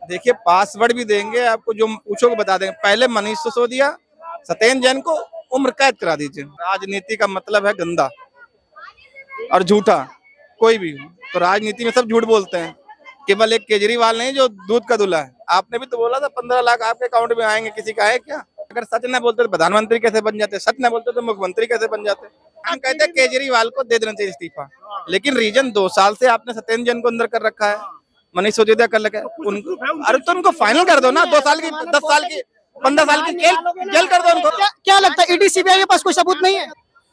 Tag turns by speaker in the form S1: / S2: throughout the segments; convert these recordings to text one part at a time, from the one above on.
S1: देखिए पासवर्ड भी देंगे आपको, जो पूछोगे बता देंगे। पहले मनीष सिसोदिया, सत्येंद्र जैन को उम्र कैद करा दीजिए। राजनीति का मतलब है गंदा और झूठा, कोई भी हो। तो राजनीति में सब झूठ बोलते हैं, केवल एक केजरीवाल नहीं जो दूध का दूल्हा है। आपने भी तो बोला था 15 लाख आपके अकाउंट में आएंगे, किसी का है क्या? अगर सच न बोलते तो प्रधानमंत्री कैसे बन जाते, सच न बोलते तो मुख्यमंत्री कैसे बन जाते? हम कहते हैं केजरीवाल को दे देना चाहिए इस्तीफा, लेकिन रीजन 2 साल से आपने सत्येंद्र जैन को अंदर कर रखा है, मनीष सिसोदिया कर रखा है उनको। अरे तो उनको फाइनल कर दो ना, 2 साल की, 10 साल की, 15 साल की जेल कर दो उनको।
S2: क्या लगता है ईडी सीबीआई के पास कोई सबूत नहीं है?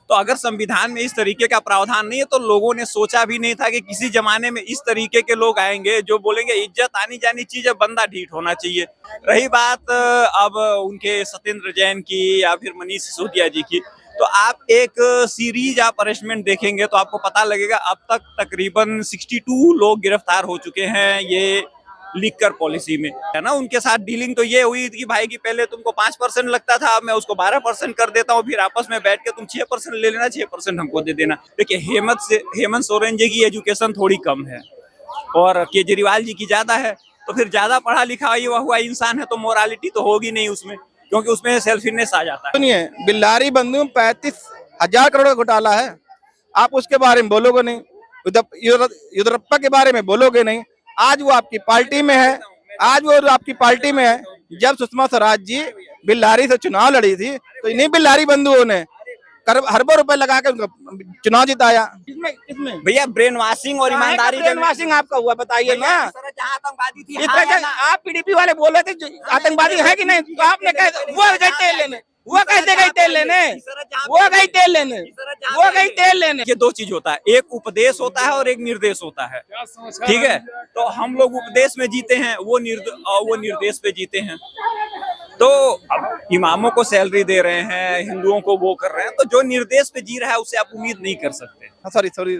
S3: तो अगर संविधान में इस तरीके का प्रावधान नहीं है तो लोगों ने सोचा भी नहीं था कि किसी जमाने में इस तरीके के लोग आएंगे जो बोलेंगे इज्जत आनी जानी चीज है, बंदा ढीठ होना चाहिए। रही बात अब उनके सत्येंद्र जैन की या फिर मनीष सिसोदिया जी की, तो आप एक सीरीज आप अरेस्टमेंट देखेंगे तो आपको पता लगेगा अब तक तकरीबन 62 लोग गिरफ्तार हो चुके हैं ये लिकर पॉलिसी में, है ना। उनके साथ डीलिंग तो ये हुई थी कि भाई की पहले तुमको 5% लगता था, अब मैं उसको 12% कर देता हूँ, फिर आपस में बैठ के तुम 6% ले लेना, 6% हमको दे देना। देखिए हेमंत सोरेन जी की एजुकेशन थोड़ी कम है और केजरीवाल जी की ज्यादा है, तो फिर ज्यादा पढ़ा लिखा हुआ इंसान है तो मोरालिटी तो होगी नहीं उसमें, क्योंकि उसमें सेल्फिनेस आ जाता है।
S1: सुनिए, बिल्लारी बंधु में 35,000 करोड़ का घोटाला है, आप उसके बारे में बोलोगे नहीं। येदियुरप्पा के बारे में बोलोगे नहीं। आज वो आपकी पार्टी में है, जब सुषमा स्वराज जी बिल्लारी से चुनाव लड़ी थी तो इन्हीं बिल्लारी बंधुओं ने अरबों रुपए लगा के उनको चुनाव जिताया। किसमें
S3: भैया ब्रेन वॉशिंग और ईमानदारी
S1: ब्रेन वॉशिंग आपका हुआ, बताइए ना।
S3: आतंकवादी थी,
S1: आप पीडीपी वाले बोल रहे थे आतंकवादी है कि नहीं, तो आपने कहा वो गई तेल लेने, वो कैसे गई तेल लेने, वो गई तेल लेने।
S3: ये 2 चीज होता है, एक उपदेश होता है और एक निर्देश होता है, ठीक है। तो हम लोग उपदेश में जीते हैं, वो निर्देश पे जीते हैं। तो अब इमामों को सैलरी दे रहे हैं, हिंदुओं को वो कर रहे हैं, तो जो निर्देश पे जी रहा है उससे आप उम्मीद नहीं कर सकते।
S1: सॉरी,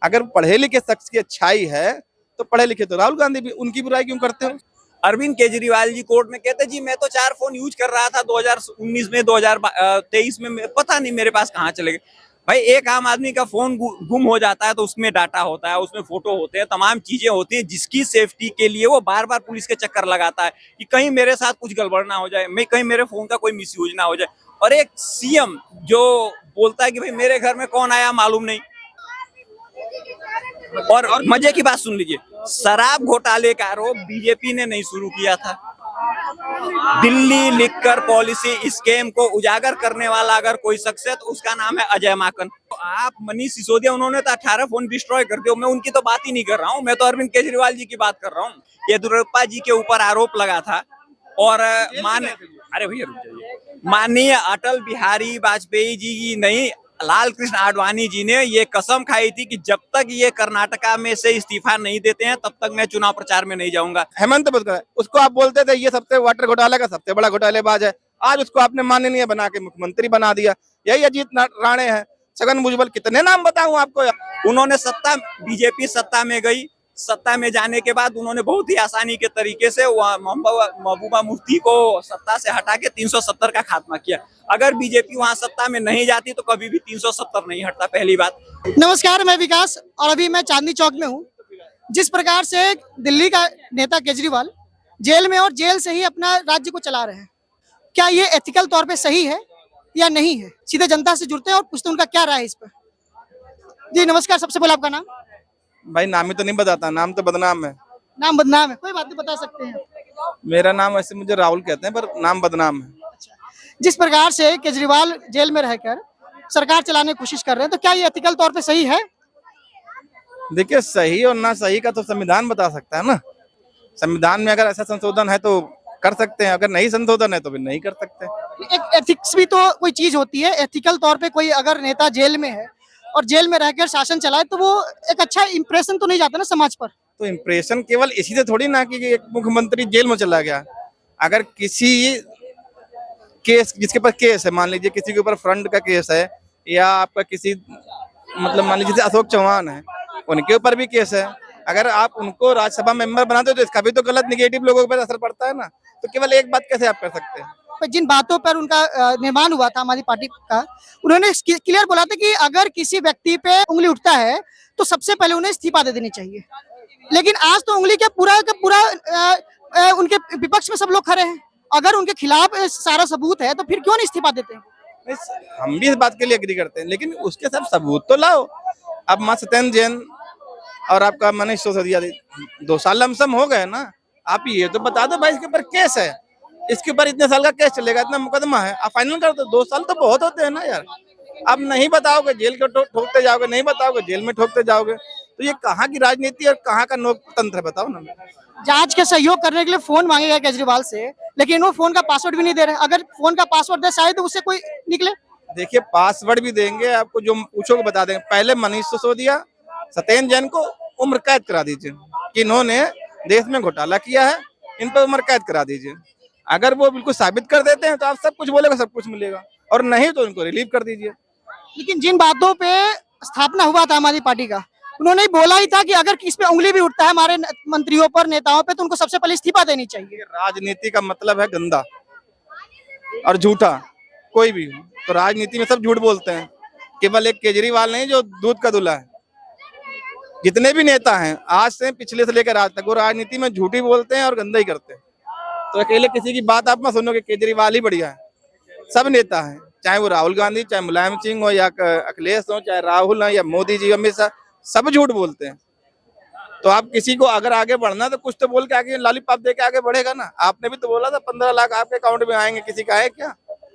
S1: अगर पढ़े लिखे शख्स की अच्छाई है तो पढ़े लिखे तो राहुल गांधी भी, उनकी बुराई क्यों करते हो?
S3: अरविंद केजरीवाल जी कोर्ट में कहते जी मैं तो 4 फोन यूज कर रहा था 2019 में, 2023 में, पता नहीं मेरे पास कहाँ चले गए। भाई एक आम आदमी का फोन गुम हो जाता है तो उसमें डाटा होता है, उसमें फोटो होते हैं, तमाम चीजें होती हैं, जिसकी सेफ्टी के लिए वो बार बार पुलिस के चक्कर लगाता है कि कहीं मेरे साथ कुछ गड़बड़ ना हो जाए, कहीं मेरे फोन का कोई मिसयूज ना हो जाए। और एक सीएम जो बोलता है कि भाई मेरे घर में कौन आया मालूम नहीं। और मजे की बात सुन लीजिए, शराब घोटाले का आरोप बीजेपी ने नहीं शुरू किया था। दिल्ली लिकर पॉलिसी स्कैम को उजागर करने वाला अगर कोई शख्स है तो उसका नाम है अजय माकन। तो आप मनीष सिसोदिया, उन्होंने तो 18 फोन डिस्ट्रॉय कर दिए, मैं उनकी तो बात ही नहीं कर रहा हूँ, मैं तो अरविंद केजरीवाल जी की बात कर रहा हूँ। येदियुरप्पा जी के ऊपर आरोप लगा था और अरे भैया रुक जाइए, माननीय अटल बिहारी वाजपेयी जी की नहीं, लाल कृष्ण आडवाणी जी ने ये कसम खाई थी कि जब तक ये कर्नाटका में से इस्तीफा नहीं देते हैं तब तक मैं चुनाव प्रचार में नहीं जाऊंगा।
S1: हेमंत उसको आप बोलते थे ये सबसे वाटर घोटाले का सबसे बड़ा घोटालेबाज है, आज उसको आपने माननीय बना के मुख्यमंत्री बना दिया। यही अजीत राणे है, छगन भुजबल, कितने नाम बताऊं आपको।
S3: उन्होंने बीजेपी सत्ता में गई, सत्ता में जाने के बाद उन्होंने बहुत ही आसानी के तरीके से महबूबा मुफ्ती को सत्ता से हटा के 370 का खात्मा किया। अगर बीजेपी वहां सत्ता में नहीं जाती तो कभी भी 370 नहीं हटता, पहली बात।
S2: नमस्कार, मैं विकास और अभी मैं चांदनी चौक में हूँ। जिस प्रकार से दिल्ली का नेता केजरीवाल जेल में और जेल से ही अपना राज्य को चला रहे हैं, क्या ये एथिकल तौर पे सही है या नहीं है? सीधे जनता से जुड़ते हैं और पूछते हैं उनका क्या राय है इस पर। जी नमस्कार, सबसे पहले आपका नाम?
S1: भाई नाम ही तो नहीं बताता, नाम तो बदनाम है।
S2: नाम बदनाम है, कोई बात नहीं, बता सकते हैं।
S1: मेरा नाम वैसे मुझे राहुल कहते हैं, पर नाम बदनाम है।
S2: जिस प्रकार से केजरीवाल जेल में रहकर सरकार चलाने की कोशिश कर रहे हैं, तो क्या ये एथिकल तौर पे सही है?
S1: देखिए, सही और ना सही का तो संविधान बता सकता है ना। संविधान में अगर ऐसा संशोधन है तो कर सकते हैं, अगर नहीं संशोधन है तो फिर नहीं कर सकते।
S2: एक एथिक्स भी तो कोई चीज होती है। एथिकल तौर पे कोई अगर नेता जेल में है और जेल में रहकर शासन चलाए तो वो एक अच्छा इंप्रेशन तो नहीं जाता ना समाज पर।
S1: तो इंप्रेशन केवल इसी से थोड़ी ना कि एक मुख्यमंत्री जेल में चला गया। अगर किसी केस, जिसके पास केस है, मान लीजिए किसी के ऊपर फ्रंट का केस है, या आपका किसी मतलब मान लीजिए अशोक चौहान है, उनके ऊपर भी केस है, अगर आप उनको राज्यसभा मेंबर बनाते हो तो इसका भी तो गलत निगेटिव लोगों पर असर पड़ता है ना। तो केवल एक बात कैसे आप कर सकते हैं?
S2: जिन बातों पर उनका निर्माण हुआ था हमारी पार्टी का, उन्होंने क्लियर बोला था कि अगर किसी व्यक्ति पे उंगली उठता है तो सबसे पहले उन्हें इस्तीफा दे देनी चाहिए। लेकिन आज तो उंगली का पूरा उनके विपक्ष में सब लोग खड़े हैं, अगर उनके खिलाफ सारा सबूत है तो फिर क्यों नहीं इस्तीफा देते हैं?
S1: हम भी इस बात के लिए एग्री करते हैं, लेकिन उसके सब सबूत तो लाओ। अब मां सत्येंद्र जैन और आपका मनीष सिसोदिया 2 साल लमसम हो गए ना, आप ये तो बता दो भाई इसके ऊपर केस है, इसके ऊपर इतने साल का केस चलेगा, इतना मुकदमा है, आप फाइनल कर दो। 2 साल तो बहुत होते हैं ना यार। आप नहीं बताओगे जेल को ठोकते जाओगे, नहीं बताओगे जेल में ठोकते जाओगे, तो ये कहाँ की राजनीति और कहाँ का लोकतंत्र है, बताओ ना।
S2: जांच के सहयोग करने के लिए फोन मांगेगा केजरीवाल से, लेकिन वो फोन का पासवर्ड भी नहीं दे रहे। अगर फोन का पासवर्ड दे शायद उससे कोई निकले।
S1: देखिए पासवर्ड भी देंगे आपको, जो पूछोगे बता देंगे। पहले मनीष सिसोदिया सत्येंद्र जैन को उम्र कैद करा दीजिए कि इन्होंने देश में घोटाला किया है, इन पर उम्र कैद करा दीजिए। अगर वो बिल्कुल साबित कर देते हैं तो आप सब कुछ बोलेगा, सब कुछ मिलेगा, और नहीं तो उनको रिलीव कर दीजिए।
S2: लेकिन जिन बातों पे स्थापना हुआ था आम आदमी पार्टी का, उन्होंने बोला ही था कि अगर किस पे उंगली भी उठता है हमारे मंत्रियों पर, नेताओं पे, तो उनको सबसे पहले इस्तीफा देनी चाहिए।
S1: राजनीति का मतलब है गंदा और झूठा, कोई भी हो। तो राजनीति में सब झूठ बोलते हैं, केवल एक केजरीवाल नहीं जो दूध का दूल्हा है। जितने भी नेता हैं आज से पिछले से लेकर आज तक, वो राजनीति में झूठी बोलते हैं और गंदा ही करते हैं। तो अकेले किसी की बात आप मत सुनो कि केजरीवाल ही बढ़िया है। सब नेता हैं, चाहे वो राहुल गांधी, चाहे मुलायम सिंह हो, या अखिलेश हो, चाहे राहुल हो, या मोदी जी, अमित शाह, सब झूठ बोलते हैं। तो आप किसी को अगर आगे बढ़ना तो कुछ तो बोल के आगे, लॉलीपॉप दे के आगे बढ़ेगा ना। आपने भी तो बोला था 15 लाख आपके अकाउंट में आएंगे, किसी का है क्या?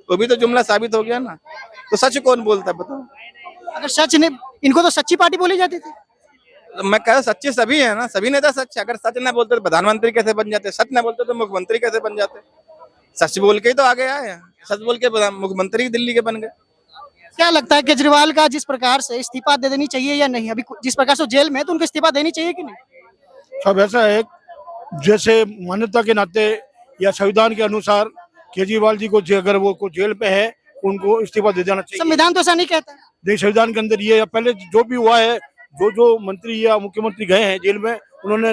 S1: वो भी तो जुमला साबित हो गया ना। तो सच कौन बोलता है बताओ?
S2: अगर सच ने, इनको तो सच्ची पार्टी बोली जाती थी।
S1: मैं कह रहा सच्चे सभी है ना, सभी नेता सच है। अगर सच ना बोलते तो प्रधानमंत्री कैसे बन जाते, सच ना बोलते तो मुख्यमंत्री कैसे बन जाते? सच बोल के ही तो आगे आए हैं, सच बोल के मुख्यमंत्री दिल्ली के बन गए।
S2: क्या लगता है केजरीवाल का जिस प्रकार से इस्तीफा दे देनी चाहिए या नहीं? अभी जिस प्रकार से जेल में है तो उनको इस्तीफा देनी चाहिए कि नहीं?
S4: सब ऐसा है जैसे मान्यता के नाते या संविधान के अनुसार केजरीवाल जी को अगर वो को जेल पे है उनको इस्तीफा दे देना चाहिए।
S2: संविधान तो ऐसा नहीं कहता।
S4: नहीं, संविधान के अंदर ये पहले जो भी हुआ है, जो मंत्री या मुख्यमंत्री गए हैं जेल में, उन्होंने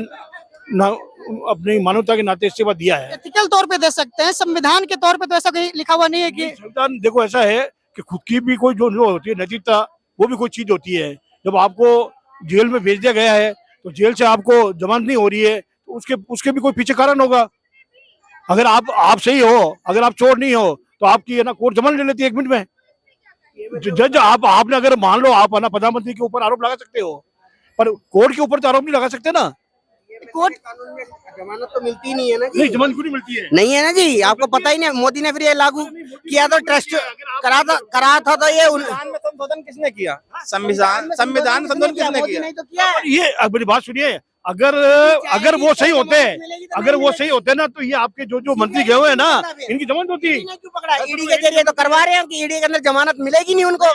S4: अपनी मानवता के नाते इस्तीफा दिया है।
S2: एथिकल तौर पे दे सकते हैं, संविधान के तौर पे तो ऐसा कहीं लिखा हुआ नहीं है कि
S4: संविधान देखो ऐसा है कि खुद की भी कोई जो होती है नैतिकता, वो भी कोई चीज होती है। जब आपको जेल में भेज दिया गया है तो जेल से आपको जमानत नहीं हो रही है, तो उसके भी कोई पीछे कारण होगा। अगर आप सही हो, अगर आप चोर नहीं हो, तो आपकी ना कोर्ट जमानत ले लेती है 1 मिनट में। जज आपने अगर मान लो आप ना प्रधानमंत्री के ऊपर आरोप लगा सकते हो, पर कोर्ट के ऊपर तो आरोप नहीं लगा सकते ना।
S2: कोर्ट
S5: कानून में जमानत तो मिलती नहीं है ना जी।
S4: नहीं, जमानत क्यों नहीं मिलती है?
S5: नहीं है ना जी, आपको पता ही नहीं। मोदी ने फिर ये लागू किया तो ट्रस्ट करा था तो ये
S1: संविधान में संशोधन किसने किया? संविधान संशोधन किसने
S5: मोदी
S1: किया?
S5: ने तो किया है।
S4: ये मेरी बात सुनिए, अगर वो सही होते हैं, अगर वो सही होते ना, तो ये आपके जो मंत्री गए हुए हैं ना, इनकी जमानत होती।
S5: ईडी ने क्यों पकड़ा? ईडी के जरिए तो करवा रहे हैं कि ईडी के अंदर जमानत मिलेगी नहीं उनको।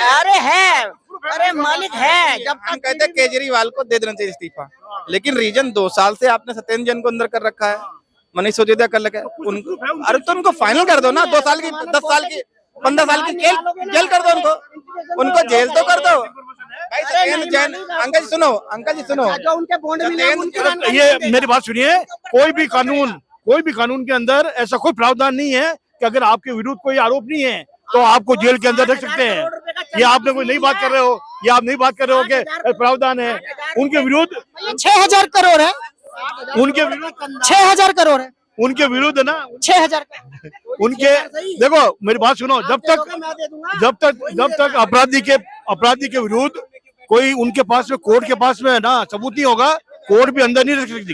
S5: अरे है, अरे मालिक है। जब
S1: हम कहते हैं केजरीवाल को दे देना चाहिए इस्तीफा, लेकिन रीजन 2 साल से आपने सत्येंद्र जैन को अंदर कर रखा है, मनीष सिसोदिया कर रखा है उनको। अरे तो उनको फाइनल कर दो ना, 2 साल की, 10 साल की, 15 साल की जेल कर दो उनको जेल तो कर दो भाई। सत्येंद्र जैन, अंकल जी सुनो,
S5: जो उनके बॉन्ड मिले उनके
S4: ये मेरी बात सुनिए, कोई भी कानून के अंदर ऐसा कोई प्रावधान नहीं है कि अगर आपके विरुद्ध कोई आरोप नहीं है तो आपको जेल के अंदर रख सकते हैं। ये आपने कोई नई बात कर रहे हो, ये आप नई बात कर रहे हो कि प्रावधान है उनके विरुद्ध।
S2: 6,000 करोड़ है,
S4: उनके विरुद्ध
S2: 6,000 करोड़ है,
S4: उनके विरुद्ध ना
S2: 6,000।
S4: उनके, देखो मेरी बात सुनो, जब तक अपराधी के विरुद्ध कोई उनके पास में, कोर्ट के पास में है ना सबूत नहीं होगा, कोर्ट भी अंदर नहीं रख सकती।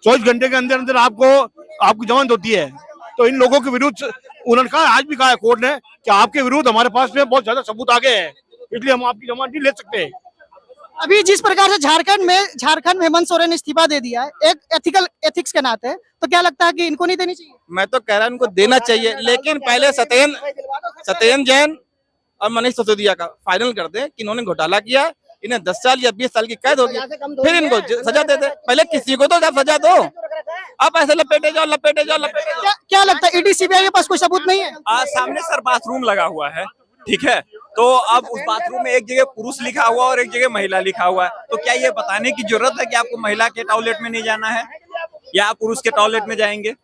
S4: 24 घंटे के अंदर अंदर आपकी जमानत होती है। तो इन लोगों के विरुद्ध उन्होंने कहा, आज भी कहा है कोर्ट ने कि आपके विरुद्ध हमारे पास में बहुत ज्यादा सबूत आ गए हैं, इसलिए हम आपकी जमानत नहीं ले सकते।
S2: अभी जिस प्रकार से झारखंड में हेमंत सोरेन ने इस्तीफा दे दिया है एक एथिक्स के नाते, तो क्या लगता है कि इनको नहीं देनी चाहिए?
S1: मैं तो कह रहा हूं उनको देना चाहिए, लेकिन पहले सत्येंद्र जैन और मनीष सिसोदिया का फाइनल कर दें कि इन्होंने घोटाला किया, इन्हें 10 साल या 20 साल की कैद होगी, फिर इनको सजा दे दे। पहले किसी को तो जब सजा दो, आप ऐसे लपेटे जाओ।
S2: क्या लगता है ईडी सीबीआई के पास कोई सबूत नहीं है?
S3: सामने सर बाथरूम लगा हुआ है, ठीक है, तो अब उस बाथरूम में एक जगह पुरुष लिखा हुआ और एक जगह महिला लिखा हुआ है, तो क्या ये बताने की जरूरत है कि आपको महिला के टॉयलेट में नहीं जाना है या आप पुरुष के टॉयलेट में जाएंगे?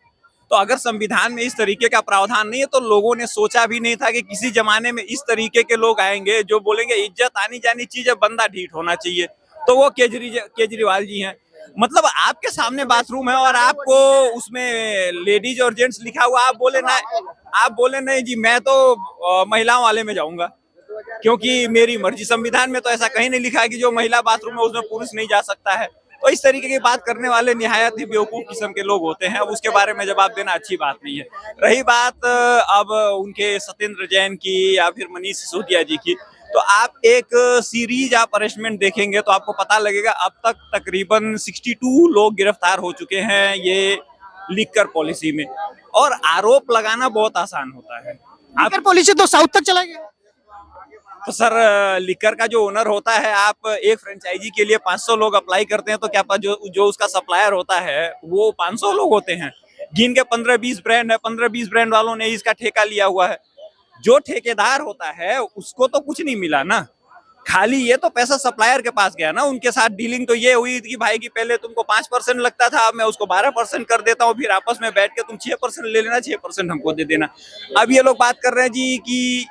S3: तो अगर संविधान में इस तरीके का प्रावधान नहीं है तो लोगों ने सोचा भी नहीं था कि किसी जमाने में इस तरीके के लोग आएंगे जो बोलेंगे इज्जत आनी जानी चीज है, बंदा ढीठ होना चाहिए। तो वो केजरीवाल जी हैं। मतलब आपके सामने बाथरूम है और आपको उसमें लेडीज और जेंट्स लिखा हुआ, आप बोले नहीं जी मैं तो महिलाओं वाले में जाऊंगा क्योंकि मेरी मर्जी। संविधान में तो ऐसा कहीं नहीं लिखा है कि जो महिला बाथरूम है उसमें पुरुष नहीं जा सकता है। तो इस तरीके की बात करने वाले निहायत ही बेवकूफ किस्म के लोग होते हैं, उसके बारे में जवाब देना अच्छी बात नहीं है। रही बात अब उनके सत्येंद्र जैन की या फिर मनीष सिसोदिया जी की, तो आप एक सीरीज आप अरेस्टमेंट देखेंगे तो आपको पता लगेगा अब तक तकरीबन 62 लोग गिरफ्तार हो चुके हैं ये लिकर पॉलिसी में। और आरोप लगाना बहुत आसान होता है।
S2: लिकर पॉलिसी तो साउथ तक चला गया।
S3: तो सर लिकर का जो ओनर होता है, आप एक फ्रेंचाइजी के लिए 500 लोग अप्लाई करते हैं तो क्या जो उसका सप्लायर होता है वो 500 लोग होते हैं। गिन के 15-20 ब्रांड है, 15-20 ब्रांड वालों ने इसका ठेका लिया हुआ है। जो ठेकेदार होता है उसको तो कुछ नहीं मिला ना, खाली ये तो पैसा सप्लायर के पास गया ना। उनके साथ डीलिंग तो ये हुई कि भाई की पहले तुमको 5% लगता था, अब मैं उसको 12% कर देता हूँ, फिर आपस में बैठ के तुम 6% ले लेना, 6% हमको दे देना। अब ये लोग बात कर रहे हैं जी कि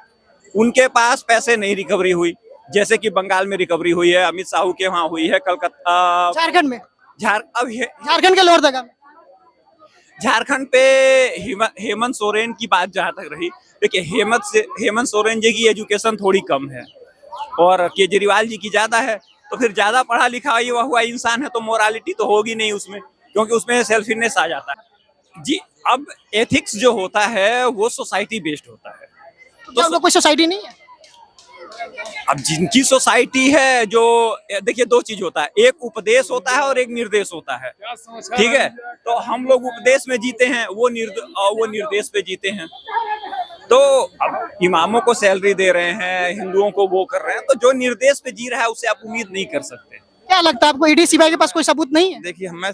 S3: उनके पास पैसे नहीं रिकवरी हुई, जैसे कि बंगाल में रिकवरी हुई है, अमित साहू के वहां हुई है, कलकत्ता
S2: झारखंड में, झारखंड के लोहरदगा में,
S3: झारखंड पे हेमंत सोरेन की बात जहां तक रही, देखिए हेमंत सोरेन जी की एजुकेशन थोड़ी कम है और केजरीवाल जी की ज्यादा है। तो फिर ज्यादा पढ़ा लिखा हुआ इंसान है तो मोरालिटी तो होगी नहीं उसमें, क्योंकि उसमें सेल्फिनेस आ जाता है जी। अब एथिक्स जो होता है वो सोसाइटी बेस्ड होता है।
S2: तो कोई सोसाइटी नहीं है।
S3: अब जिनकी सोसाइटी है, जो देखिए दो चीज होता है, एक उपदेश होता है और एक निर्देश होता है, ठीक है। तो हम लोग उपदेश में जीते हैं, वो निर्देश पे जीते हैं। तो अब इमामों को सैलरी दे रहे हैं, हिंदुओं को वो कर रहे हैं, तो जो निर्देश पे जी रहा है उससे आप उम्मीद नहीं कर सकते।
S2: क्या लगता है आपको ईडी सीबीआई के पास कोई सबूत नहीं है?
S1: देखिए मैं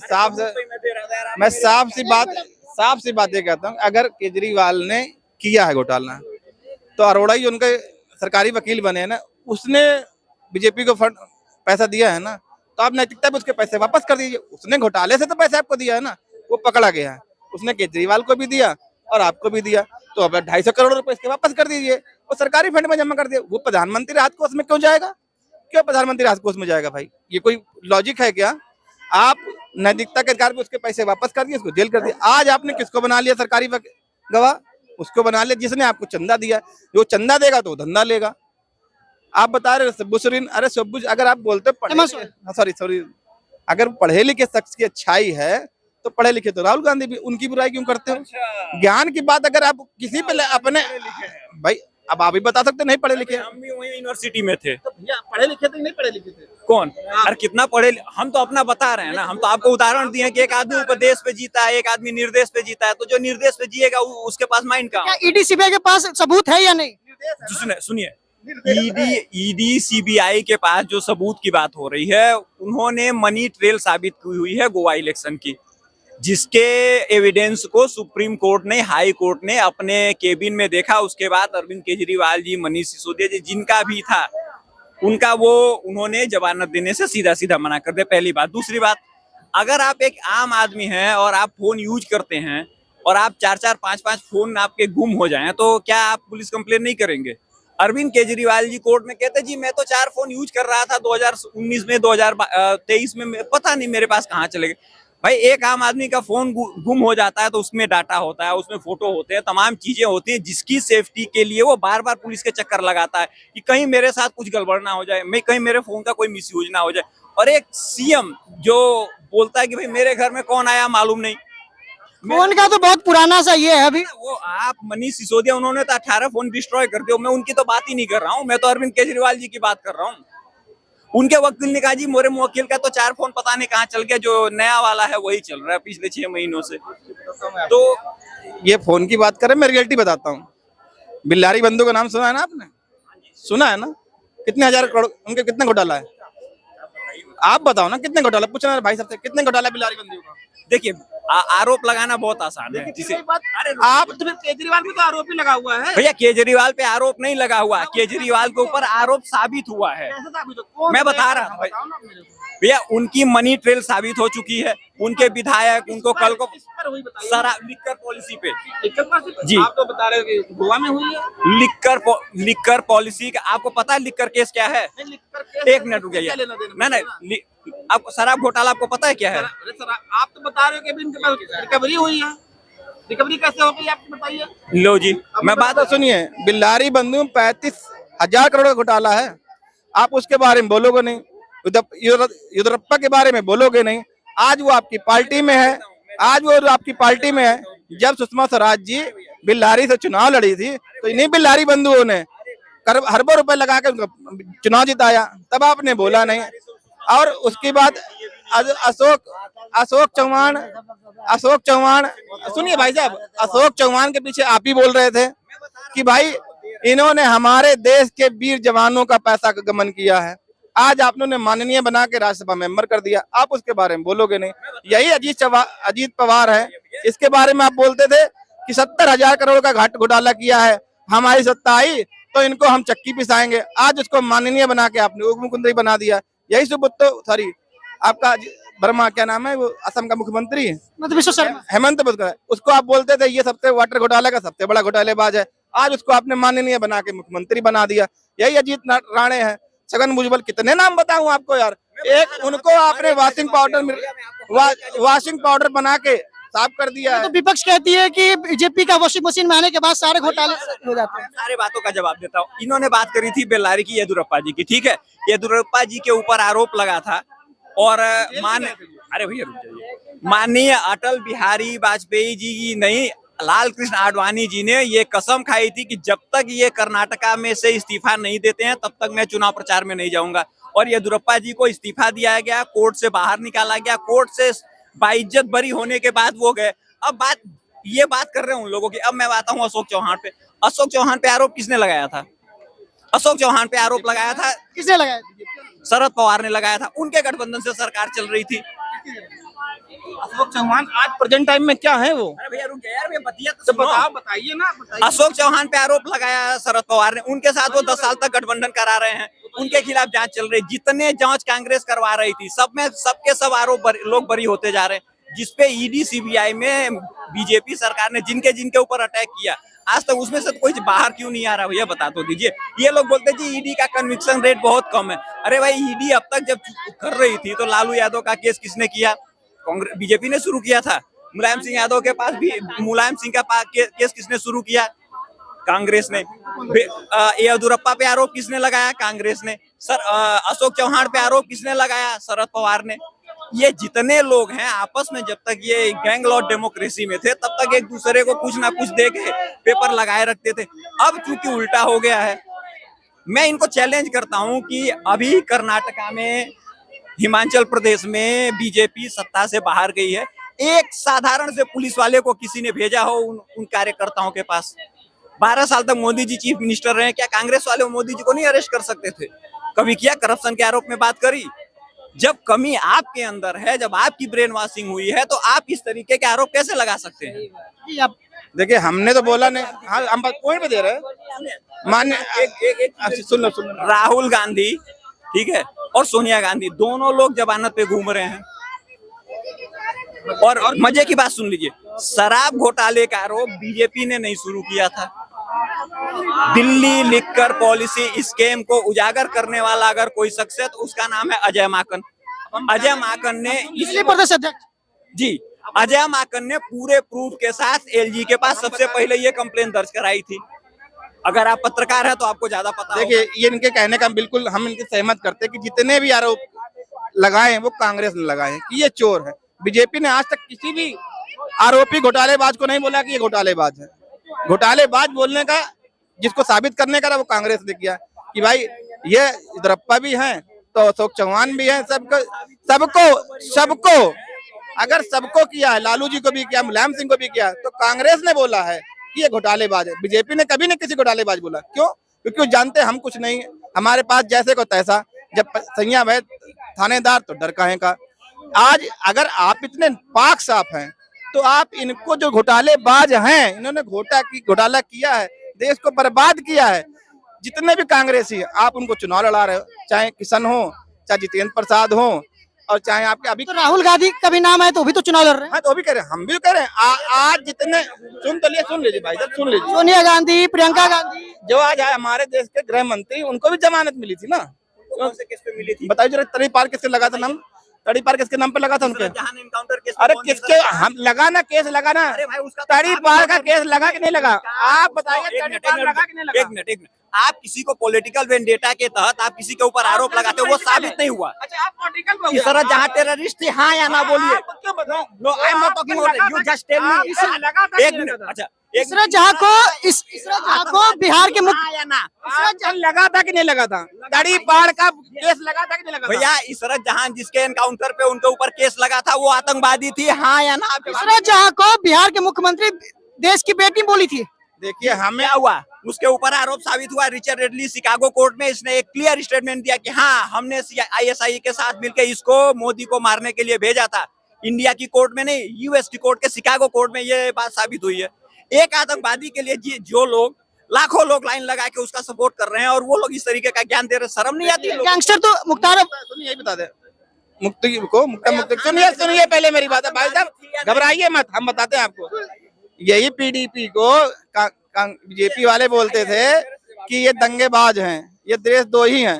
S1: साफ सी बात ये कहता हूँ, अगर केजरीवाल ने किया है घोटाला तो अरोड़ा ही उनके सरकारी वकील बने हैं ना, उसने बीजेपी को फंड पैसा दिया है ना, तो आप नैतिकता पे उसके पैसे वापस कर दीजिए। उसने घोटाले से तो पैसे आपको दिया है ना, वो पकड़ा गया है, उसने केजरीवाल को भी दिया और आपको भी दिया, तो अब 250 करोड़ रुपए इसके वापस कर दीजिए, वो सरकारी फंड में जमा कर दिए। वो प्रधानमंत्री राहत कोष में क्यों जाएगा? क्यों प्रधानमंत्री राहत कोष में जाएगा भाई? ये कोई लॉजिक है क्या? आप नैतिकता के आधार पर उसके पैसे वापस कर दिए, उसको जेल कर दिया। आज आपने किसको बना लिया सरकारी गवाह? उसको बना लिया जिसने आपको चंदा दिया। जो चंदा देगा तो धंधा लेगा। आप बता रहे सब्बू सोरेन, अरे सब्बू, अगर आप बोलते सॉरी अगर पढ़े लिखे शख्स की अच्छाई है तो पढ़े लिखे तो राहुल गांधी भी, उनकी बुराई क्यों करते हो? ज्ञान की बात अगर आप किसी पे अपने भाई, अब आप भी बता सकते नहीं पढ़े लिखे।
S3: हम भी वही यूनिवर्सिटी में थे,
S1: तो भैया पढ़े लिखे थे नहीं पढ़े लिखे थे?
S3: कौन? और कितना पढ़े? हम तो अपना बता रहे हैं ना, हम तो आपको उदाहरण दिए कि एक आदमी उपदेश पे जीता है, एक आदमी निर्देश पे जीता है। तो जो निर्देश पे जिएगा उसके पास माइंड का।
S2: क्या ईडी सीबीआई के पास सबूत है या नहीं?
S3: सुनिए, ईडी सीबीआई के पास जो सबूत की बात हो रही है, उन्होंने मनी ट्रेल साबित की हुई है गोवा इलेक्शन की, जिसके एविडेंस को सुप्रीम कोर्ट ने, हाई कोर्ट ने अपने केबिन में देखा। उसके बाद अरविंद केजरीवाल जी, मनीष सिसोदिया जी, जिनका भी था, उनका वो उन्होंने जमानत देने से सीधा सीधा मना कर दिया, पहली बात। दूसरी बात, अगर आप एक आम आदमी हैं और आप फोन यूज करते हैं और आप 4-4, 5-5 फोन आपके गुम हो जाएं, तो क्या आप पुलिस कंप्लेन नहीं करेंगे? अरविंद केजरीवाल जी कोर्ट में कहते जी मैं तो 4 फोन यूज कर रहा था 2019 में, 2023 में, पता नहीं मेरे पास कहाँ चले गए। भाई एक आम आदमी का फोन गुम हो जाता है तो उसमें डाटा होता है, उसमें फोटो होते हैं, तमाम चीजें होती हैं, जिसकी सेफ्टी के लिए वो बार बार पुलिस के चक्कर लगाता है कि कहीं मेरे साथ कुछ गड़बड़ ना हो जाए, कहीं मेरे फोन का कोई मिसयूज ना हो जाए। और एक सीएम जो बोलता है कि भाई मेरे घर में कौन आया मालूम नहीं,
S2: फोन का तो बहुत पुराना सा ये है अभी।
S3: वो आप मनीष सिसोदिया, उन्होंने तो 18 फोन डिस्ट्रॉय कर दिए। मैं उनकी तो बात ही नहीं कर रहा हूँ, मैं तो अरविंद केजरीवाल जी की बात कर रहा हूँ। उनके वकील ने कहा जी मोरे मुवक्किल का तो 4 फोन पता नहीं कहाँ चल गया, जो नया वाला है वही चल रहा है पिछले 6 महीनों से। तो
S1: ये फोन की बात करें, मैं रियलिटी बताता हूँ। बिल्लारी बंधु का नाम सुना है ना आपने? सुना है ना? कितने हजार करोड़ उनके कितने घोटाला है? आप बताओ ना कितने घोटाला, पूछना भाई साहब से, कितने घोटाला बिल्लारी बंधु का?
S3: देखिए आरोप लगाना बहुत आसान है।
S1: अरे आप तो केजरीवाल पे तो आरोप ही लगा हुआ है।
S3: भैया केजरीवाल पे आरोप नहीं लगा हुआ, केजरीवाल के ऊपर आरोप साबित हुआ है। मैं बता रहा हूँ भैया, उनकी मनी ट्रेल साबित हो चुकी है, उनके विधायक उनको कल को शराब लिक्कर पॉलिसी पे जी
S1: आप तो बता रहे हो कि गोवा में हुई है।
S3: लिक्कर पॉलिसी का आपको पता है लिक्कर केस क्या है? एक मिनट रुक जाइए। नहीं आपको शराब घोटाला आपको पता है क्या है?
S1: आप तो बता रहे हो कि अभी इनके पास रिकवरी हुई है, रिकवरी कैसे हो गई आपको बताइए।
S3: लो जी
S1: मैं बात तो सुनिए, बिल्लारी बंधु 35,000 करोड़ का घोटाला है, आप उसके बारे में बोलोगे नहीं, येदियुरप्पा के बारे में बोलोगे नहीं। आज वो आपकी पार्टी में है, आज वो आपकी पार्टी में है। जब सुषमा स्वराज जी बिल्लारी से चुनाव लड़ी थी तो इन्हीं बिल्लारी बंधुओं ने अरबों रुपए लगा के चुनाव जिताया, तब आपने बोला नहीं। और उसके बाद अशोक चौहान सुनिए भाई साहब, अशोक चौहान के पीछे आप ही बोल रहे थे कि भाई इन्होंने हमारे देश के वीर जवानों का पैसा का गमन किया है। आज आपने माननीय बना के राज्यसभा मेंबर कर दिया, आप उसके बारे में बोलोगे नहीं। यही अजीत पवार है, इसके बारे में आप बोलते थे कि 70,000 करोड़ का घोटाला किया है, हमारी सत्ता आई तो इनको हम चक्की पिसाएंगे। आज उसको माननीय बना के आपने उप मुख्यमंत्री बना दिया। यही सुब्रतो सॉरी आपका वर्मा क्या नाम है वो असम का मुख्यमंत्री हेमंत बिस्वा, उसको आप बोलते थे ये सबसे वाटर घोटाला का सबसे बड़ा घोटालेबाज है। आज उसको आपने माननीय बना के मुख्यमंत्री बना दिया। यही अजीत राणे है, छगन भुजबल, कितने नाम बताऊं आपको यार। एक उनको आपने वॉशिंग पाउडर बना के साफ कर दिया है।
S2: तो विपक्ष कहती है कि बीजेपी का वॉशिंग मशीन में आने के बाद सारे घोटाले हो जाते हैं।
S3: सारे बातों का जवाब देता हूँ। इन्होंने बात करी थी बेल्लारी की येदियुरप्पा जी की, ठीक है। येदियुरप्पा जी के ऊपर आरोप लगा था और अरे भैया रुक जाइए, माननीय अटल बिहारी वाजपेयी जी की नहीं, लाल कृष्ण आडवाणी जी ने ये कसम खाई थी कि जब तक ये कर्नाटका में से इस्तीफा नहीं देते हैं तब तक मैं चुनाव प्रचार में नहीं जाऊंगा। और येदियुरप्पा जी को इस्तीफा दिया गया, कोर्ट से बाहर निकाला गया, कोर्ट से बाइज्जत बरी होने के बाद वो गए। अब बात कर रहे हैं उन लोगों की। अब मैं आता हूँ अशोक चौहान पे। अशोक चौहान पे आरोप किसने लगाया था? अशोक चौहान पे आरोप लगाया था,
S2: किसने लगाया?
S3: शरद पवार ने लगाया था। उनके गठबंधन से सरकार चल रही थी।
S1: अशोक चौहान आज प्रेजेंट टाइम में क्या है वो?
S3: अरे भैया रुक यार, मैं बतिया
S1: तो बताइए ना।
S3: अशोक चौहान पे आरोप लगाया शरद पवार ने, उनके साथ वो 10 साल तक गठबंधन करा रहे हैं, उनके खिलाफ जांच चल रही। जितने जांच कांग्रेस करवा रही थी सब में सबके सब आरोप लोग बरी होते जा रहे हैं। जिसपे ईडी सीबीआई में बीजेपी सरकार ने जिनके ऊपर अटैक किया, आज तक उसमें से कोई बाहर क्यों नहीं आ रहा भैया, बता तो दीजिए। ये लोग बोलते जी ईडी का कन्विक्शन रेट बहुत कम है। अरे भाई ईडी अब तक जब कर रही थी तो लालू यादव का केस किसने किया? कांग्रेस बीजेपी ने शुरू किया था। मुलायम सिंह यादव के पास भी मुलायम सिंह का केस किसने शुरू किया? कांग्रेस ने। येदियुरप्पा पे आरोप किसने लगाया? कांग्रेस ने। अशोक चौहान पे आरोप किसने लगाया? शरद पवार ने। ये जितने लोग हैं आपस में जब तक ये गैंग लॉ डेमोक्रेसी में थे तब तक एक दूसरे को कुछ ना कुछ दे के पेपर लगाए रखते थे। अब चूंकि उल्टा हो गया है, मैं इनको चैलेंज करता हूं कि अभी कर्नाटका में, हिमाचल प्रदेश में बीजेपी सत्ता से बाहर गई है। एक साधारण से पुलिस वाले को किसी ने भेजा हो उन कार्यकर्ताओं के पास? 12 साल तक मोदी जी चीफ मिनिस्टर रहे, क्या कांग्रेस वाले मोदी जी को नहीं अरेस्ट कर सकते थे? कभी किया? करप्शन के आरोप में बात करी? जब कमी आपके अंदर है, जब आपकी ब्रेन वॉशिंग हुई है, तो आप इस तरीके के आरोप कैसे लगा सकते हैं?
S1: आप देखिए, हमने तो बोला नहीं। हाँ, हम पॉइंट पे दे रहे हैं। मान्य सुन लो।
S3: राहुल गांधी, ठीक है, और सोनिया गांधी दोनों लोग जमानत पे घूम रहे हैं। और मजे की बात सुन लीजिए, शराब घोटाले का आरोप बीजेपी ने नहीं शुरू किया था। दिल्ली लिक्कर पॉलिसी स्कैम को उजागर करने वाला अगर कोई शख्स है तो उसका नाम है अजय माकन। अजय माकन ने
S2: दिल्ली प्रदेश अध्यक्ष
S3: जी, अजय माकन ने पूरे प्रूफ के साथ एलजी के पास सबसे पहले ये कंप्लेन दर्ज कराई थी। अगर आप पत्रकार हैं तो आपको ज्यादा पता होगा।
S1: देखिए, ये इनके कहने का बिल्कुल हम इनके सहमत करते हैं कि जितने भी आरोप लगाए हैं वो कांग्रेस ने लगाए हैं कि ये चोर है। बीजेपी ने आज तक किसी भी आरोपी घोटालेबाज को नहीं बोला कि ये घोटालेबाज है। घोटालेबाज बोलने का, जिसको साबित करने का वो कांग्रेस ने किया कि भाई ये येदियुरप्पा भी हैं तो अशोक चौहान भी हैं। सबको अगर सबको किया है, लालू जी को भी किया, मुलायम सिंह को भी किया, तो कांग्रेस ने बोला है कि ये घोटालेबाज है। बीजेपी ने कभी नहीं किसी घोटालेबाज बोला। क्यों? क्योंकि वो जानते हम कुछ नहीं, हमारे पास जैसे को तैसा, जब सैया है थानेदार तो डर काहे का। आज अगर आप इतने पाक साफ हैं तो आप इनको, जो घोटालेबाज हैं, इन्होंने घोटाला किया है, देश को बर्बाद किया है, जितने भी कांग्रेसी, आप उनको चुनाव लड़ा रहे हो, चाहे किशन हो, चाहे जितेंद्र प्रसाद हो, और चाहे आपके अभी
S2: तो राहुल गांधी का भी नाम है तो भी तो चुनाव लड़ रहे हैं।
S1: हाँ तो भी कह रहे हैं, हम भी कह रहे हैं। आज जितने सुन लीजिए भाई साहब, सुन लीजिए।
S2: सोनिया गांधी, प्रियंका गांधी,
S1: जो आज हमारे देश के गृह मंत्री, उनको भी जमानत मिली थी ना।
S3: कौन से केस पे मिली थी?
S1: बताइए जरा, तड़ीपार किसके लगा था नाम? तड़ीपार किसके नाम पे लगा था उनके?
S3: जहां एनकाउंटर केस।
S1: अरे किसके हम लगाना केस लगाना?
S3: अरे भाई उसका तो
S1: तड़ीपार का केस लगा कि नहीं लगा? आप बताइए, तड़ीपार लगा कि नहीं लगा?
S3: एक मिनट आप किसी को पॉलिटिकल वेंडेटा के तहत आप किसी के ऊपर आरोप लगाते हो, वो साबित नहीं हुआ।
S1: अच्छा आप पॉलिटिकल
S3: इस तरह जहाँ टेररिस्ट थी, हाँ या ना बोलिए।
S1: क्यों बताओ?
S3: No I am not talking about you, just tell me. एक मिनट, अच्छा
S2: इसरा जहां को बिहार के मुख्य
S3: हाँ या ना?
S1: लगा था कि नहीं लगा था? तड़ीपार का केस लगा था कि नहीं लगा था?
S3: भैया इसरत जहां जिसके एनकाउंटर पे उनके ऊपर केस लगा था वो आतंकवादी थी, हाँ या ना?
S2: इसरा जहां को बिहार के मुख्यमंत्री देश की बेटी बोली थी।
S1: देखिए हमें
S3: क्या हुआ? उसके ऊपर आरोप साबित हुआ। रिचर्ड रेडली शिकागो कोर्ट में इसने एक क्लियर स्टेटमेंट दिया कि हाँ हमने ISI के साथ मिलकर इसको मोदी को मारने के लिए भेजा था। इंडिया की कोर्ट में नहीं, यूएस की कोर्ट के शिकागो कोर्ट में ये बात साबित हुई है। एक आतंकवादी के लिए जो लोग लाखों लोग लाइन लगा के उसका सपोर्ट कर रहे हैं और वो लोग इस तरीके का ज्ञान दे रहे, शर्म नहीं आती?
S2: गैंगस्टर तो मुख्तार
S1: यही बता दे मुक्ति सुनिए पहले मेरी बात है भाई साहब, घबराइए मत, हम बताते हैं आपको। यही PDP को बीजेपी वाले बोलते थे कि ये दंगेबाज हैं, ये देश दो ही हैं,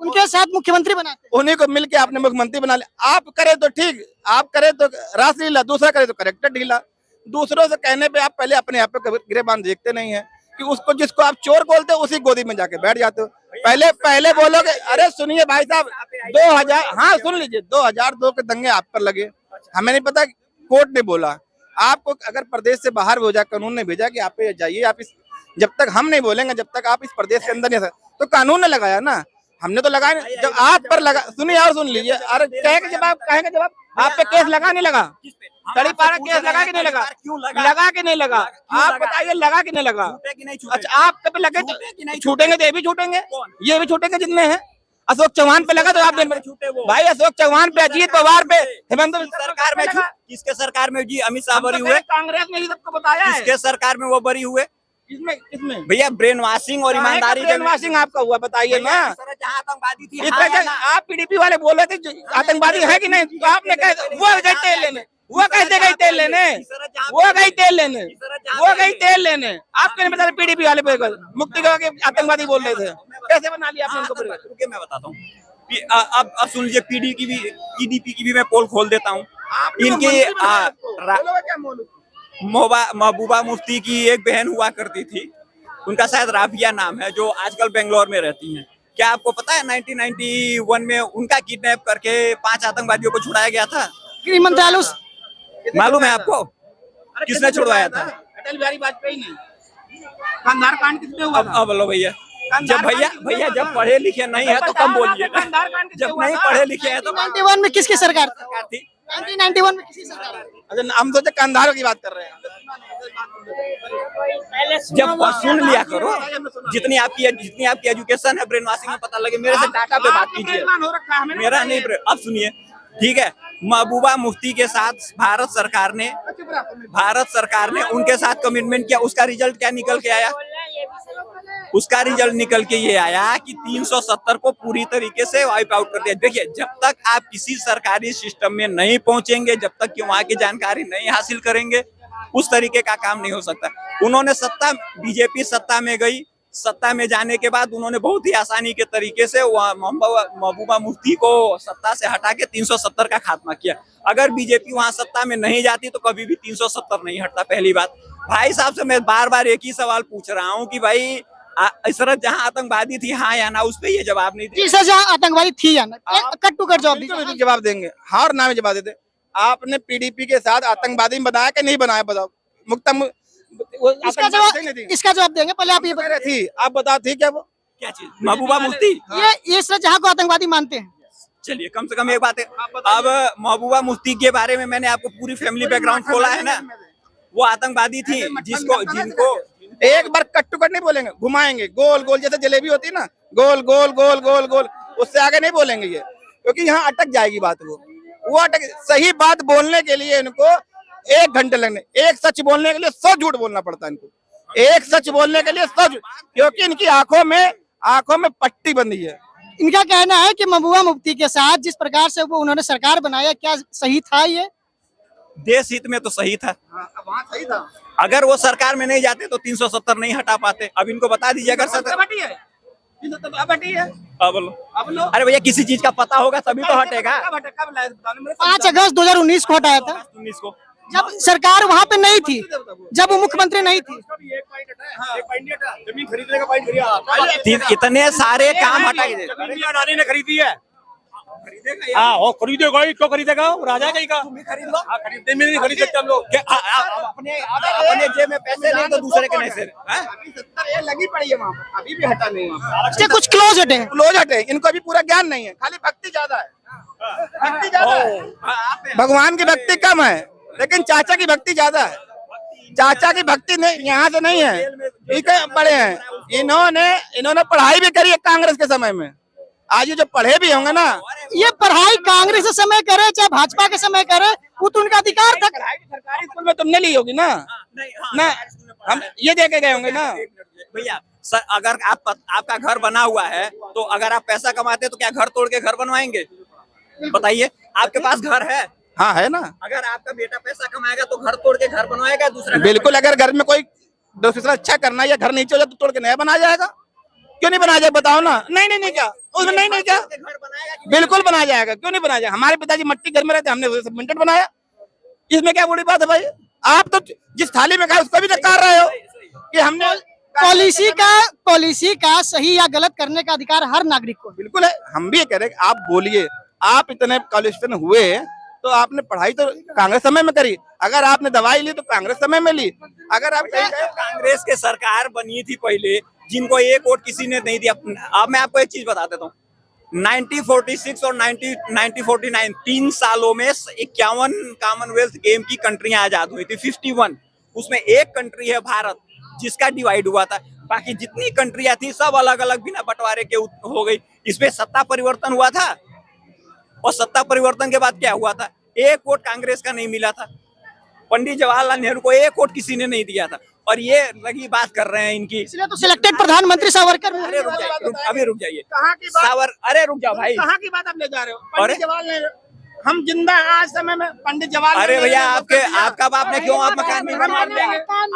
S2: उनके साथ मुख्यमंत्री बनाते हैं।
S1: उन्हीं को मिलके आपने मुख्यमंत्री बना लिया। आप करे तो ठीक, आप करे तो रास लीला, दूसरा करे तो करेक्टर ढीला। दूसरों से कहने पे आप पहले अपने आप पे गिरेबान देखते नहीं है कि उसको जिसको आप चोर बोलते हो उसी गोदी में जाके बैठ जाते हो। पहले बोलोगे। अरे सुनिए भाई साहब, 2000 हाँ सुन लीजिए, 2002 के दंगे आप पर लगे, हमें नहीं पता, कोर्ट ने बोला आपको अगर प्रदेश से बाहर भेजा, कानून ने भेजा कि आप जाइए, आप इस जब तक हम नहीं बोलेंगे, जब तक आप इस प्रदेश के अंदर नहीं, तो कानून ने लगाया ना, हमने तो लगाया नहीं। जब आप पर लगा, सुनिए और सुन लीजिए। अरे कहेंगे जब आप पे केस लगा नहीं लगा? तड़ीपार केस लगा कि नहीं लगा? लगा कि नहीं लगा? आप बताइए, लगा कि नहीं लगा? अच्छा आप पे लगे तो छूटेंगे, तो ये भी छूटेंगे, ये भी छूटेंगे जितने हैं। अशोक चौहान पे लगा तो आप दिन भाई, अशोक चौहान पे, अजीत पवार पे, हेमंत
S3: सरकार में किसके सरकार में जी अमित शाह बरी हुए?
S1: कांग्रेस ने ही सबको बताया है।
S3: किसके सरकार में वो बरी हुए?
S1: किसमें
S3: भैया ब्रेन वॉशिंग और ईमानदारी।
S1: ब्रेन वॉशिंग आपका हुआ, बताइए ना।
S3: जहाँ आतंकवादी थी,
S1: आप PDP वाले बोल रहे थे आतंकवादी है कि नहीं, तो आपने कहा वो गई तेल लेने, वो कैसे गई तेल लेने, वो गई तेल लेने, वो गई तेल लेने। आप क्यों नहीं बता रहे PDP वाले पे मुक्ति के आतंकवादी बोल रहे थे, कैसे बना लिया आपने उनको?
S3: रुकिए मैं बताता हूँ। अब सुन लीजिए, PDP की भी मैं पोल खोल देता हूँ। इनकी महबूबा मुफ्ती की एक बहन हुआ करती थी, उनका शायद राफिया नाम है, जो आजकल बेंगलोर में रहती हैं। क्या आपको पता है 1991 में उनका किडनैप करके 5 आतंकवादियों को छुड़ाया गया था?
S2: गृह मंत्रालय
S3: मालूम है आपको किसने छुड़वाया था?
S1: अटल बिहारी वाजपेयी ने। कांधार कांड किसमें हुआ था?
S3: अब लो भैया, जब पढ़े लिखे नहीं है तो कम बोलिए। जब नहीं पढ़े लिखे हैं तो
S2: 91 में किसकी सरकार
S3: थी?
S2: 1991 में किसकी सरकार?
S1: अच्छा हम सोचे कंधार की बात कर रहे हैं।
S3: जब सुन लिया करो, जितनी आपकी एजुकेशन है, ब्रेन वॉशिंग में पता लगे। मेरे से डाटा पे बात कीजिए, मेरा नहीं। अब सुनिए, ठीक है, महबूबा मुफ्ती के साथ भारत सरकार ने उनके साथ कमिटमेंट किया। उसका रिजल्ट क्या निकल के आया? उसका रिजल्ट निकल के ये आया कि 370 को पूरी तरीके से वाइप आउट कर दिया। देखिए, जब तक आप किसी सरकारी सिस्टम में नहीं पहुंचेंगे, जब तक कि वहां की जानकारी नहीं हासिल करेंगे, उस तरीके का काम नहीं हो सकता। उन्होंने बीजेपी सत्ता में गई, सत्ता में जाने के बाद उन्होंने बहुत ही आसानी के तरीके से महबूबा मुफ्ती को सत्ता से हटा के 370 का खात्मा किया। अगर बीजेपी वहां सत्ता में नहीं जाती तो कभी भी 370 नहीं हटता। पहली बात, भाई साहब से मैं बार बार एक ही सवाल पूछ रहा हूँ कि भाई इसरत जहाँ आतंकवादी थी, हाँ या ना, उस पर ये जवाब नहीं दिया।
S2: सर जहाँ आतंकवादी थी या ना, कट टू कट
S1: जवाब देंगे, हाँ और ना में जवाब देते। आपने PDP के साथ आतंकवादी बनाया कि नहीं बनाया, बताओ।
S2: इसका जवाब देंगे, पहले आप ये
S1: बता थी, आप बताओ थी क्या वो
S3: क्या चीज? महबूबा मुफ्ती
S2: ये सर जहाँ को आतंकवादी मानते हैं।
S3: चलिए, कम से कम एक बात है। अब महबूबा मुफ्ती के बारे में मैंने आपको पूरी फैमिली बैकग्राउंड खोला है ना। वो आतंकवादी थी जिनको
S1: एक बार कट टू कट नहीं बोलेंगे, घुमाएंगे गोल गोल, जैसे जलेबी होती है ना, गोल गोल गोल गोल गोल, उससे आगे नहीं बोलेंगे ये, क्योंकि यहाँ अटक जाएगी बात। वो अटक, सही बात बोलने के लिए इनको 1 घंटे लगने, एक सच बोलने के लिए 100 झूठ बोलना पड़ता है इनको। एक सच बोलने के लिए 100, क्योंकि इनकी आंखों में पट्टी बंधी है।
S2: इनका कहना है कि महबूबा मुफ्ती के साथ जिस प्रकार से वो उन्होंने सरकार बनाया, क्या सही था ये?
S3: देश हित में तो सही था।
S1: वहाँ सही था।
S3: अगर वो सरकार में नहीं जाते तो 370 नहीं हटा पाते। अब इनको बता दीजिए अगर अब लो। अरे भैया किसी चीज का पता होगा तभी तो हटेगा।
S2: 5 अगस्त 2019 को हटाया था,
S3: 19 को
S2: जब सरकार वहां पे नहीं थी, जब वो मुख्यमंत्री नहीं थी।
S4: जमीन खरीदने का पॉइंट करिए।
S3: इतने सारे काम हटा के
S4: जमीन अडानी ने खरीदी है। हाँ वो खरीदेगा ही, क्यों खरीदेगा? वो राजा का ही का
S3: खरीद लो।
S4: हाँ, खरीदने में नहीं खरीद सकते हम लोग।
S3: अपने जेब में पैसे नहीं तो दूसरे के नहीं से।
S1: अभी 70 ये लगी पड़ी है वहाँ पर, अभी भी हटा नहीं है।
S2: इससे कुछ क्लोज हटे हैं।
S1: क्लोज हटे, इनको अभी पूरा ज्ञान नहीं है, खाली भक्ति ज्यादा है। भक्ति ज्यादा है, भगवान की भक्ति कम है, लेकिन चाचा की भक्ति ज्यादा है। चाचा की भक्ति नहीं यहाँ से नहीं है, ठीक है, पढ़े हैं इन्होंने पढ़ाई भी करी है कांग्रेस के समय में। आज ये जो पढ़े भी होंगे ना,
S2: ये पढ़ाई कांग्रेस के समय करे चाहे भाजपा के समय करे, वो तो उनका अधिकार था।
S1: सरकारी स्कूल में तुमने ली होगी ना, ना हम ये देखे गए होंगे ना।
S3: भैया सर, अगर आपका घर बना हुआ है तो अगर आप पैसा कमाते तो क्या घर तोड़ के घर बनवाएंगे? बताइए, आपके पास घर है?
S1: हाँ है ना।
S3: अगर आपका बेटा पैसा कमाएगा तो घर तोड़ के घर बनवाएगा दूसरा?
S1: बिल्कुल, अगर घर में कोई दूसरा अच्छा करना है या घर नीचे हो जाए तो तोड़ के नया बनाया जाएगा। क्यों नहीं बनाया जाए बताओ ना? नहीं क्या उसमें नहीं क्या
S3: घर बनाएगा?
S1: बिल्कुल बनाया जाएगा, क्यों नहीं बनाया जाएगा? हमारे पिताजी मट्टी घर में रहते, हमने सीमेंटेड बनाया, इसमें क्या बड़ी बात है भाई? आप तो जिस थाली में खाए उसको भी कर रहे हो कि हमने
S2: पॉलिसी का सही या गलत करने का अधिकार हर नागरिक को।
S1: बिल्कुल है, हम भी ये कह रहे हैं आप बोलिए, आप इतने क्वालिफिकेशन हुए तो आपने पढ़ाई तो कांग्रेस समय में करी, अगर आपने दवाई ली तो कांग्रेस समय में ली। अगर आप
S3: कांग्रेस के सरकार बनी थी पहले, जिनको एक वोट किसी ने नहीं दिया। अब मैं आपको एक चीज बता देता हूँ, 1946 और 1949 3 सालों में 51 कॉमनवेल्थ गेम की कंट्रियां आजाद हुई थी। 51 उसमें एक कंट्री है भारत जिसका डिवाइड हुआ था, बाकी जितनी कंट्रियां थी सब अलग अलग बिना बंटवारे के हो गई। इसमें सत्ता परिवर्तन हुआ था और सत्ता परिवर्तन के बाद क्या हुआ था? एक वोट कांग्रेस का नहीं मिला था। पंडित जवाहरलाल नेहरू को एक वोट किसी ने नहीं दिया था, और ये लगी बात कर रहे हैं इनकी।
S2: इसलिए तो सिलेक्टेड प्रधानमंत्री सावरकर।
S3: अरे रुक जाइए, अभी रुक जाइए।
S1: कहाँ की बात?
S3: अरे रुक जाओ भाई,
S1: कहाँ की बात आप ले जा रहे हो? पंडित जवाहरलाल नेहरू हम जिंदा हैं आज समय में, पंडित जवाहरलाल।
S3: अरे भैया आपका बाप ने क्यों आप मकान नहीं बनवाया?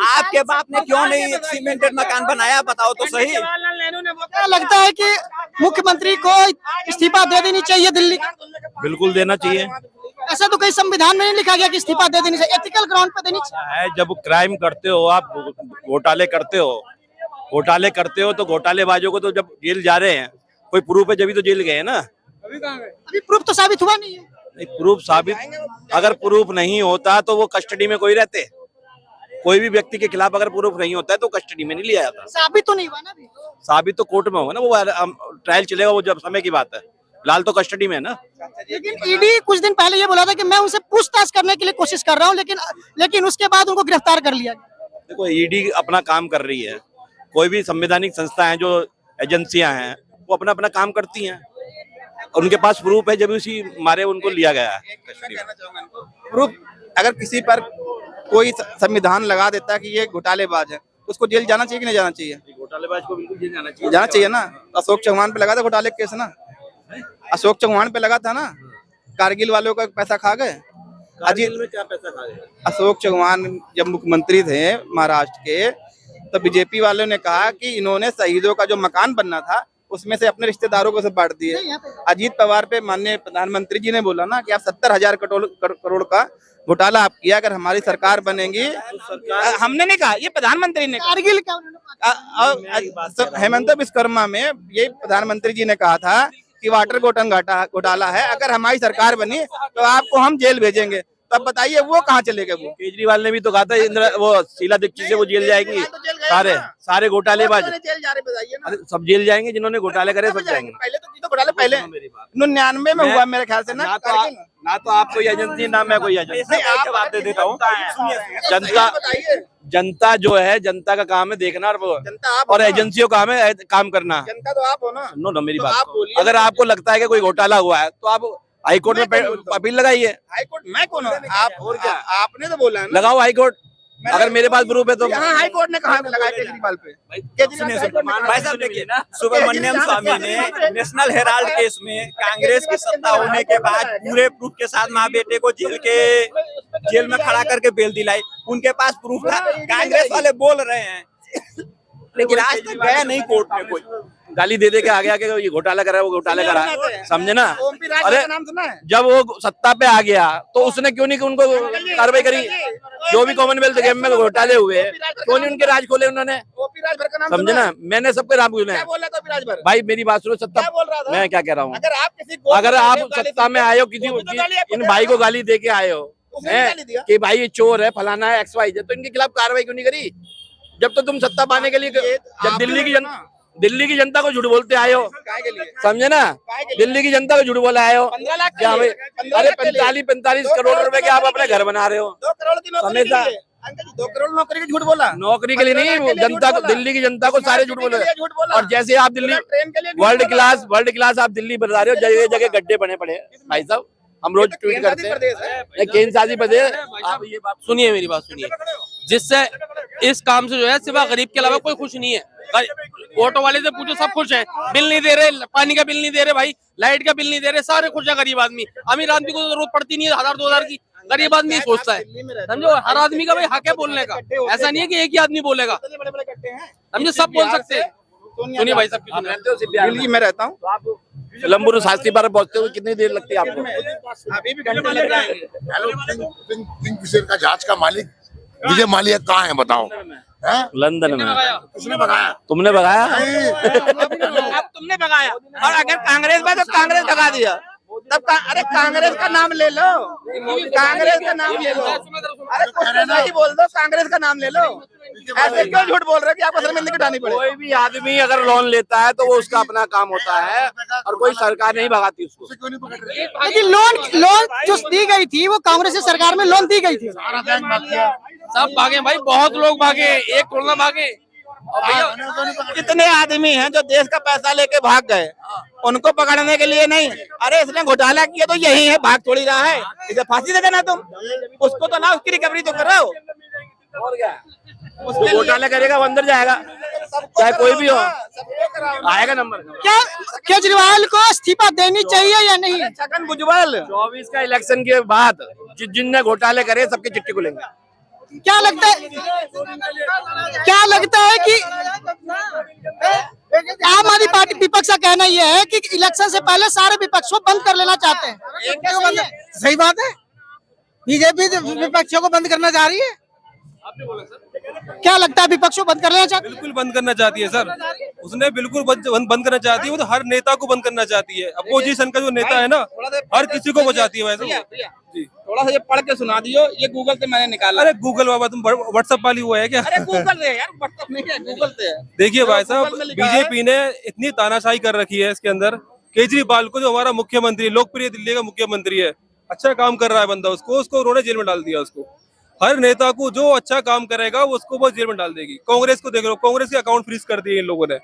S3: आपके बाप ने क्यों नहीं सीमेंटेड मकान बनाया? बताओ तो सही।
S1: जवाहरलाल नेहरू ने वो
S2: क्या लगता है कि मुख्यमंत्री को इस्तीफा दे देनी चाहिए दिल्ली?
S4: बिल्कुल देना चाहिए।
S2: ऐसा तो कहीं संविधान में नहीं लिखा गया कि इस्तीफा दे देनी चाहिए, एथिकल ग्राउंड पे देनी चाहिए।
S4: है जब क्राइम करते हो आप, घोटाले करते हो तो घोटालेबाजों को तो जब जेल जा रहे हैं, कोई प्रूफ है जब तो जेल गए ना।
S2: अभी प्रूफ तो साबित हुआ नहीं है।
S4: नहीं, प्रूफ साबित, अगर प्रूफ नहीं होता तो वो कस्टडी में कोई रहते। कोई भी व्यक्ति के खिलाफ अगर प्रूफ नहीं होता है तो कस्टडी में नहीं लिया जाता।
S2: साबित तो नहीं हुआ ना अभी।
S4: साबित तो कोर्ट में होगा ना, वो ट्रायल चलेगा, वो जब समय की बात है। फिलहाल तो कस्टडी में है ना।
S2: लेकिन ईडी कुछ दिन पहले ये बोला था कि मैं उनसे पूछताछ करने के लिए कोशिश कर रहा हूँ, लेकिन उसके बाद उनको गिरफ्तार कर लिया।
S4: देखो ईडी अपना काम कर रही है, कोई भी संवैधानिक संस्था है, जो एजेंसियां हैं वो अपना अपना काम करती हैं, उनके पास प्रूफ है, जब उसी मारे उनको लिया गया है।
S1: प्रूफ अगर किसी पर कोई संविधान लगा देता है कि ये घोटालेबाज है, उसको जेल जाना चाहिए कि नहीं जाना चाहिए?
S4: घोटालेबाज को बिल्कुल जेल जाना चाहिए।
S1: जाना चाहिए ना। अशोक चौहान पे लगा था घोटाले केस ना, अशोक चौहान पे लगा था ना, कारगिल वालों का पैसा खा गए।
S4: कारगिल में क्या पैसा खा गए?
S1: अशोक चौहान जब मुख्यमंत्री थे महाराष्ट्र के, तो बीजेपी वालों ने कहा कि इन्होंने शहीदों का जो मकान बनना था उसमें से अपने रिश्तेदारों को सब बांट दिए। अजीत पवार पे माननीय प्रधानमंत्री जी ने बोला ना कि आप 70,000 करोड़ का घोटाला आप किया, अगर हमारी सरकार बनेगी। हमने नहीं कहा, ये प्रधानमंत्री ने
S2: कारगिल का
S1: हेमंत विश्वकर्मा में ये प्रधानमंत्री जी ने कहा था कि वाटर घोटाला है, अगर हमारी सरकार बनी तो आपको हम जेल भेजेंगे। तब बताइए वो कहाँ चले गए? वो
S4: केजरीवाल ने भी तो कहा था वो शीला दीक्षित से वो जेल जाएगी, सारे घोटालेबाज
S1: जेल जा रहे बताइए ना।
S4: अरे सब जेल जाएंगे, जिन्होंने घोटाले करे सब जाएंगे।
S1: पहले तो घोटाले पहले 99 में हुआ मेरे ख्याल से ना
S4: तो आप कोई एजेंसी, ना मैं कोई एजेंसी।
S3: आप जवाब दे देता हूँ।
S4: जनता जो है, जनता का काम है देखना, और एजेंसियों का काम है काम करना।
S1: जनता तो आप हो ना।
S4: सुनो ना मेरी
S1: तो
S4: बात,
S1: आप बोलिए।
S4: अगर आपको लगता है कि कोई घोटाला हुआ है तो आप हाईकोर्ट में अपील लगाइए।
S1: हाईकोर्ट मैं कौन हूँ? आप और क्या? आपने तो बोला है ना।
S4: लगाओ हाईकोर्ट,
S6: अगर मेरे पास प्रूफ है तो
S1: यहाँ हाई कोर्ट ने कहा लगाया केजरीवाल पे।
S3: भाई साहब देखिए, सुब्रमण्यम स्वामी ने नेशनल हेराल्ड केस में कांग्रेस की सत्ता होने के बाद पूरे प्रूफ के साथ माँ बेटे को जेल में खड़ा करके बेल दिलाई। उनके पास प्रूफ था। कांग्रेस वाले बोल रहे हैं लेकिन आज तक गया नहीं कोर्ट में कोई।
S6: गाली दे के आगे आगे ये घोटाला करा है, वो घोटाला करा है, समझे ना। अरे
S1: नाम सुना है?
S6: जब वो सत्ता पे आ गया तो उसने क्यों नहीं उनको कार्रवाई करी? जो भी कॉमनवेल्थ गेम में घोटाले हुए क्यों नहीं उनके राज खोले उन्होंने?
S1: ओपी राजभर का नाम
S6: समझे
S1: सुना
S6: ना,
S1: है?
S6: मैंने सबके नाम पूछे
S1: क्या बोल रहा था ओपी राजभर?
S6: भाई। मेरी बात सुनो,
S1: क्या
S6: सत्ता
S1: बोल रहा था?
S6: मैं क्या कह रहा हूँ,
S1: अगर आप
S6: सत्ता में आए हो इन भाई को गाली दे के आए हो कि भाई ये चोर है, फलाना है, XYZ, तो इनके खिलाफ कार्रवाई क्यों नहीं करी? जब तो तुम सत्ता पाने के लिए जब दिल्ली की जनता को झूठ बोलते आए हो, समझे ना, दिल्ली की जनता को झूठ बोला आए हो क्या भाई? अरे 45 करोड़ रुपए के आप अपने घर बना रहे हो
S1: 2 करोड़ की नौकरी
S6: हमेशा।
S1: के लिए। अंकल जी, 2 करोड़ नौकरी के झूठ बोला।
S6: नौकरी के लिए नहीं, वो जनता को, दिल्ली की जनता को सारे झूठ बोले। और जैसे आप दिल्ली
S1: ट्रेन के लिए
S6: वर्ल्ड क्लास आप दिल्ली बता रहे हो, जगह जगह गड्ढे बने पड़े हैं भाई साहब। हम रोज ट्वीट करते हैं केंद्र शासित प्रदेश। आप ये बात
S7: सुनिए, मेरी बात सुनिए। जिससे इस काम से जो है सिवा गरीब के अलावा कोई खुश नहीं है। ऑटो वाले से पूछो, सब खुश है। बिल नहीं दे रहे, पानी का बिल नहीं दे रहे भाई, लाइट का बिल नहीं दे रहे, सारे खुश है। गरीब आदमी, अमीर आदमी को जरूरत पड़ती नहीं है 1000-2000 की। गरीब आदमी सोचता है, समझो। हर आदमी का भाई हक है बोलने का। ऐसा नहीं है कि एक ही आदमी बोलेगा, समझे, सब बोल सकते हैं। सुनिए भाई साहब,
S1: दिल्ली में रहता हूँ,
S6: लंबुरु शास्त्री पर पहुंचते हुए कितनी देर लगती है आपको?
S1: अभी भी घंटे लग जाएंगे।
S8: हेलो, किंगफिशर का जहाज का मालिक विजय माल्या कहाँ है बताओ?
S6: लंदन में।
S8: किसने भगाया?
S6: तुमने भगाया?
S1: अब तुमने भगाया। और अगर कांग्रेस में तो कांग्रेस भगा दिया तब अरे कांग्रेस का नाम ले लो, कांग्रेस का नाम ले लो। अरे कुछ तो सही बोल दो, कांग्रेस का नाम ले लो। ऐसे क्यों झूठ बोल रहे हो कि आपको शर्मिंदगी उठानी पड़े?
S6: कोई भी आदमी अगर लोन लेता है तो वो उसका अपना काम होता है और कोई सरकार नहीं भगाती उसको।
S8: क्यों नहीं पकड़ रहे?
S2: लेकिन लोन जो दी गई थी वो कांग्रेस की सरकार में लोन दी गई थी।
S8: सारा बैंक भाग गया।
S7: सब भागे भाई, बहुत लोग भागे, एक थोड़ा ना भागे। और भैया
S1: कितने आदमी हैं जो देश का पैसा लेके भाग गए, उनको पकड़ने के लिए नहीं। अरे इसने घोटाला किया तो यही है, भाग थोड़ी रहा है, इसे फांसी दे देना तुम। उसको तो ना, उसकी रिकवरी तो करो।
S6: और क्या, उसको घोटाला करेगा वो अंदर जाएगा, चाहे कोई भी हो, आएगा नंबर।
S2: क्या केजरीवाल को इस्तीफा देनी चाहिए या नहीं?
S1: छगन भुजबल
S6: 24 का इलेक्शन के बाद जिनने घोटाले करे सबकी चिट्ठी खुलेंगे।
S2: क्या लगता है कि आम आदमी पार्टी विपक्ष का कहना यह है कि इलेक्शन से पहले सारे विपक्षों को बंद कर लेना चाहते हैं।
S5: सही बात है, बीजेपी विपक्षों को बंद करना चाह रही है।
S2: क्या लगता है विपक्षों को बंद कर लेना चाहते हैं?
S9: बिल्कुल बंद करना चाहती है सर, उसने बिल्कुल बंद करना चाहती है। वो तो हर नेता को बंद करना चाहती है। अपोजिशन का जो नेता है ना, हर किसी को बचाती है वैसे। जी,
S1: थोड़ा सा ये पढ़ के सुना दियो, ये गूगल से मैंने निकाला।
S9: अरे गूगल बाबा, तुम व्हाट्सएप वाली हुआ है क्या?
S1: अरे गूगल से यार, व्हाट्सएप नहीं है, गूगल से है।
S9: देखिए भाई साहब,
S1: गूगल में लिखा है।
S9: बीजेपी ने इतनी तानाशाही कर रखी है इसके अंदर। केजरीवाल को, जो हमारा मुख्यमंत्री, लोकप्रिय दिल्ली का मुख्यमंत्री है, अच्छा काम कर रहा है बंदा, उसको उन्होंने जेल में डाल दिया। उसको हर नेता को जो अच्छा काम करेगा उसको वो जेल में डाल देगी। कांग्रेस को देख लो, कांग्रेस के अकाउंट फ्रीज कर दिए इन लोगों ने।